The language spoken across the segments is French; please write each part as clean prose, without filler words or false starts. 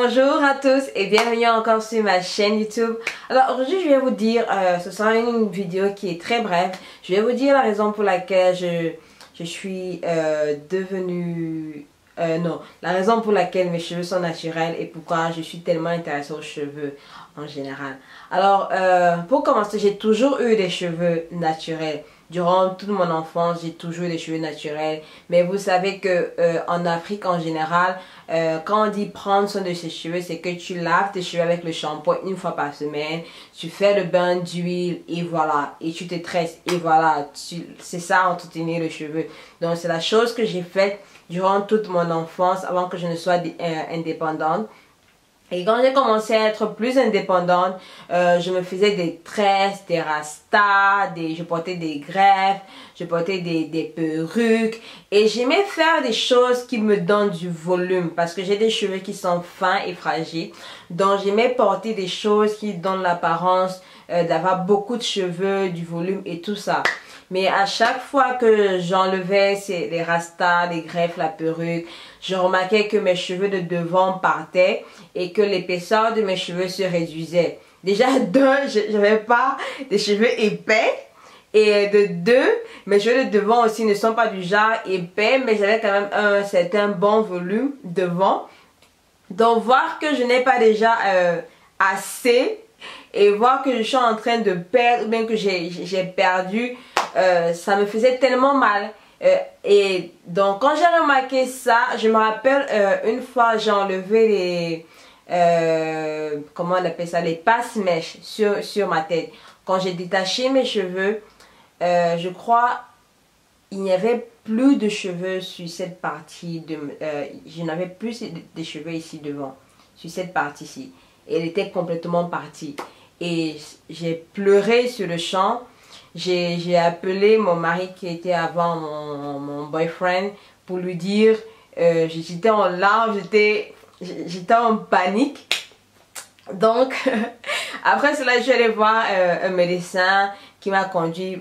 Bonjour à tous et bienvenue encore sur ma chaîne YouTube. Alors aujourd'hui je vais vous dire, ce sera une vidéo qui est très brève. Je vais vous dire la raison pour laquelle je suis devenue... non, la raison pour laquelle mes cheveux sont naturels et pourquoi je suis tellement intéressée aux cheveux en général. Alors pour commencer, j'ai toujours eu des cheveux naturels. Durant toute mon enfance, j'ai toujours eu des cheveux naturels. Mais vous savez que en Afrique en général, quand on dit prendre soin de ses cheveux, c'est que tu laves tes cheveux avec le shampoing une fois par semaine. Tu fais le bain d'huile et voilà. Et tu te tresses et voilà. C'est ça, entretenir le cheveu. Donc c'est la chose que j'ai faite durant toute mon enfance avant que je ne sois indépendante. Et quand j'ai commencé à être plus indépendante, je me faisais des tresses, des rastas, je portais des greffes, je portais des perruques. Et j'aimais faire des choses qui me donnent du volume parce que j'ai des cheveux qui sont fins et fragiles. Donc j'aimais porter des choses qui donnent l'apparence d'avoir beaucoup de cheveux, du volume et tout ça. Mais à chaque fois que j'enlevais les rastas, les greffes, la perruque, je remarquais que mes cheveux de devant partaient et que l'épaisseur de mes cheveux se réduisait. Déjà, je n'avais pas des cheveux épais. Et de deux, mes cheveux de devant aussi ne sont pas du genre épais, mais j'avais quand même un certain bon volume devant. Donc, voir que je n'ai pas déjà assez et voir que je suis en train de perdre, ou bien que j'ai perdu, ça me faisait tellement mal. Et donc quand j'ai remarqué ça, je me rappelle une fois j'ai enlevé les comment on appelle ça, les passe-mèches sur ma tête. Quand j'ai détaché mes cheveux, je crois il n'y avait plus de cheveux sur cette partie je n'avais plus de cheveux ici devant, sur cette partie-ci. Elle était complètement partie. Et j'ai pleuré sur le champ. J'ai appelé mon mari qui était avant mon boyfriend pour lui dire, j'étais en larmes, j'étais en panique. Donc, après cela, je suis allée voir un médecin qui m'a conduit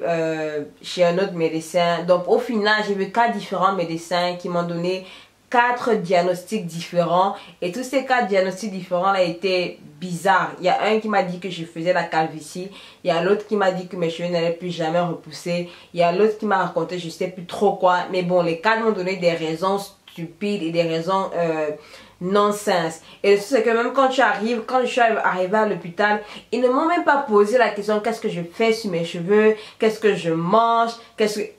chez un autre médecin. Donc, au final, j'ai vu 4 différents médecins qui m'ont donné 4 diagnostics différents. Et tous ces 4 diagnostics différents là étaient bizarres. Il y a un qui m'a dit que je faisais la calvitie. Il y a l'autre qui m'a dit que mes cheveux n'allaient plus jamais repousser. Il y a l'autre qui m'a raconté je sais plus trop quoi. Mais bon, les 4 m'ont donné des raisons stupides et des raisons non-sens. Et le truc c'est que même quand je suis arrivée à l'hôpital, ils ne m'ont même pas posé la question qu'est-ce que je fais sur mes cheveux, qu'est-ce que je mange,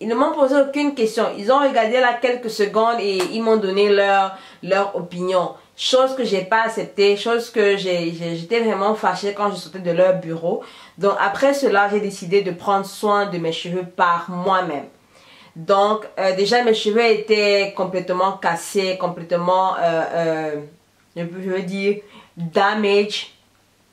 ils ne m'ont posé aucune question. Ils ont regardé là quelques secondes et ils m'ont donné leur opinion. Chose que j'ai pas acceptée, chose que j'étais vraiment fâchée quand je sortais de leur bureau. Donc après cela, j'ai décidé de prendre soin de mes cheveux par moi-même. Donc déjà mes cheveux étaient complètement cassés, complètement je veux dire damage.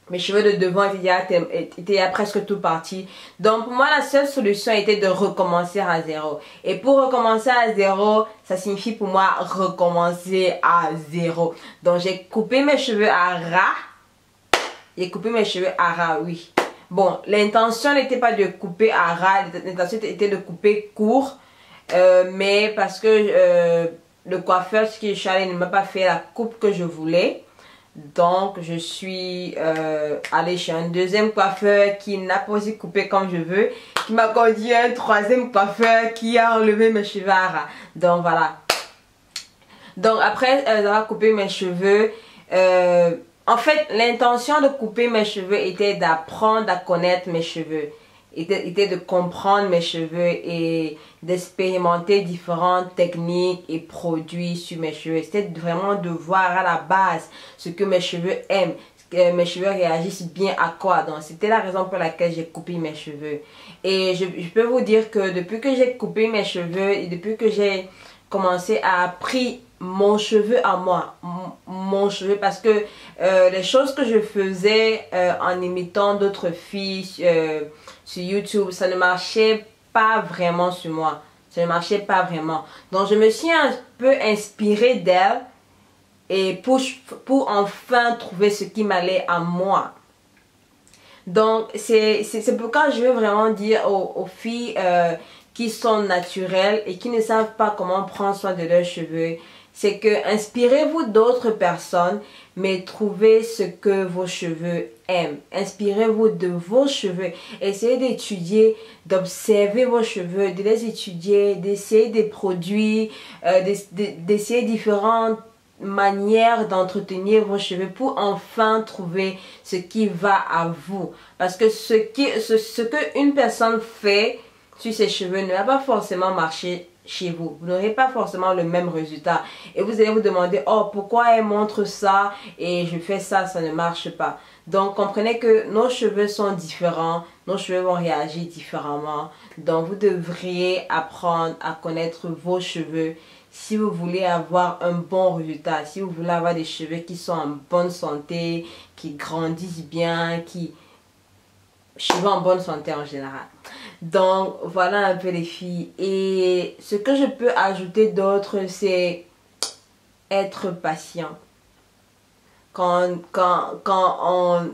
Mes cheveux de devant étaient presque tout partis. Donc pour moi la seule solution était de recommencer à zéro. Et pour recommencer à zéro, ça signifie pour moi recommencer à zéro. Donc j'ai coupé mes cheveux à ras. J'ai coupé mes cheveux à ras, oui. Bon, l'intention n'était pas de couper à ras, l'intention était de couper court. Mais parce que le coiffeur qui est chalé ne m'a pas fait la coupe que je voulais. Donc je suis allée chez un deuxième coiffeur qui n'a pas aussi coupé comme je veux. Qui m'a conduit un troisième coiffeur qui a enlevé mes cheveux à ras. Donc voilà. Donc après avoir coupé mes cheveux, en fait l'intention de couper mes cheveux était d'apprendre à connaître mes cheveux. Était de comprendre mes cheveux et d'expérimenter différentes techniques et produits sur mes cheveux. C'était vraiment de voir à la base ce que mes cheveux aiment, que mes cheveux réagissent bien à quoi. Donc c'était la raison pour laquelle j'ai coupé mes cheveux. Et je peux vous dire que depuis que j'ai coupé mes cheveux et depuis que j'ai commencé à apprendre mon cheveu à moi, mon cheveu, parce que les choses que je faisais en imitant d'autres filles sur YouTube, ça ne marchait pas vraiment sur moi, ça ne marchait pas vraiment. Donc je me suis un peu inspirée d'elle et pour enfin trouver ce qui m'allait à moi. Donc c'est pourquoi je veux vraiment dire aux filles qui sont naturels et qui ne savent pas comment prendre soin de leurs cheveux, c'est que inspirez-vous d'autres personnes, mais trouvez ce que vos cheveux aiment. Inspirez-vous de vos cheveux. Essayez d'étudier, d'observer vos cheveux, de les étudier, d'essayer des produits, d'essayer différentes manière d'entretenir vos cheveux pour enfin trouver ce qui va à vous, parce que ce que une personne fait sur ses cheveux ne va pas forcément marcher chez vous. Vous n'aurez pas forcément le même résultat et vous allez vous demander, oh, pourquoi elle montre ça et je fais ça, ça ne marche pas. Donc comprenez que nos cheveux sont différents, nos cheveux vont réagir différemment, donc vous devriez apprendre à connaître vos cheveux si vous voulez avoir un bon résultat, si vous voulez avoir des cheveux qui sont en bonne santé, qui grandissent bien, cheveux en bonne santé en général. Donc voilà un peu les filles. Et ce que je peux ajouter d'autre, c'est être patient. Quand on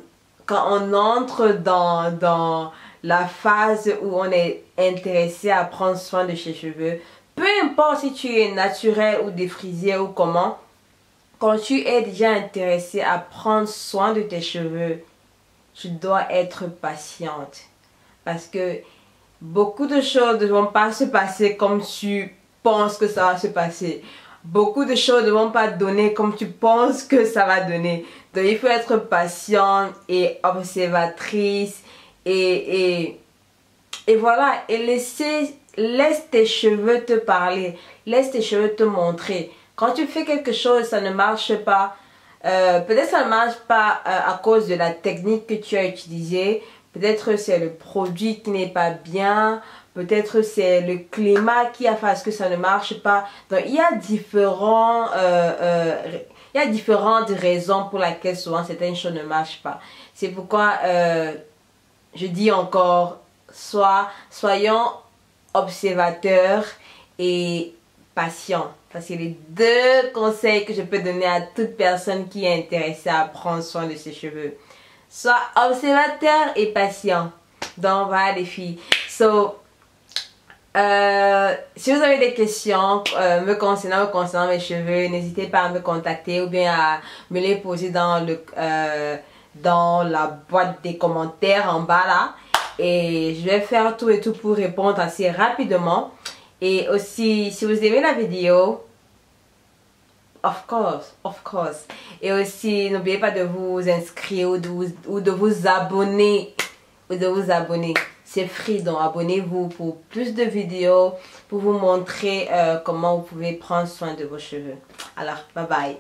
entre dans la phase où on est intéressé à prendre soin de ses cheveux, peu importe si tu es naturel ou défrisé ou comment, quand tu es déjà intéressé à prendre soin de tes cheveux, tu dois être patiente. Parce que beaucoup de choses ne vont pas se passer comme tu penses que ça va se passer. Beaucoup de choses ne vont pas donner comme tu penses que ça va donner. Donc il faut être patiente et observatrice et voilà. Et laisse tes cheveux te parler. Laisse tes cheveux te montrer. Quand tu fais quelque chose, ça ne marche pas. Peut-être ça ne marche pas à cause de la technique que tu as utilisée. Peut-être c'est le produit qui n'est pas bien. Peut-être c'est le climat qui a fait à ce que ça ne marche pas. Donc il y a différentes raisons pour lesquelles souvent certaines choses ne marchent pas. C'est pourquoi je dis encore, soyons observateurs et patients. Ça, c'est les deux conseils que je peux donner à toute personne qui est intéressée à prendre soin de ses cheveux. Sois observateur et patient. Donc voilà les filles. Si vous avez des questions me concernant mes cheveux, n'hésitez pas à me contacter ou bien à me les poser dans la boîte des commentaires en bas là. Et je vais faire tout et tout pour répondre assez rapidement. Et aussi, si vous aimez la vidéo, of course. Et aussi, n'oubliez pas de vous inscrire ou de vous abonner. C'est free, donc abonnez-vous pour plus de vidéos, pour vous montrer comment vous pouvez prendre soin de vos cheveux. Alors, bye bye.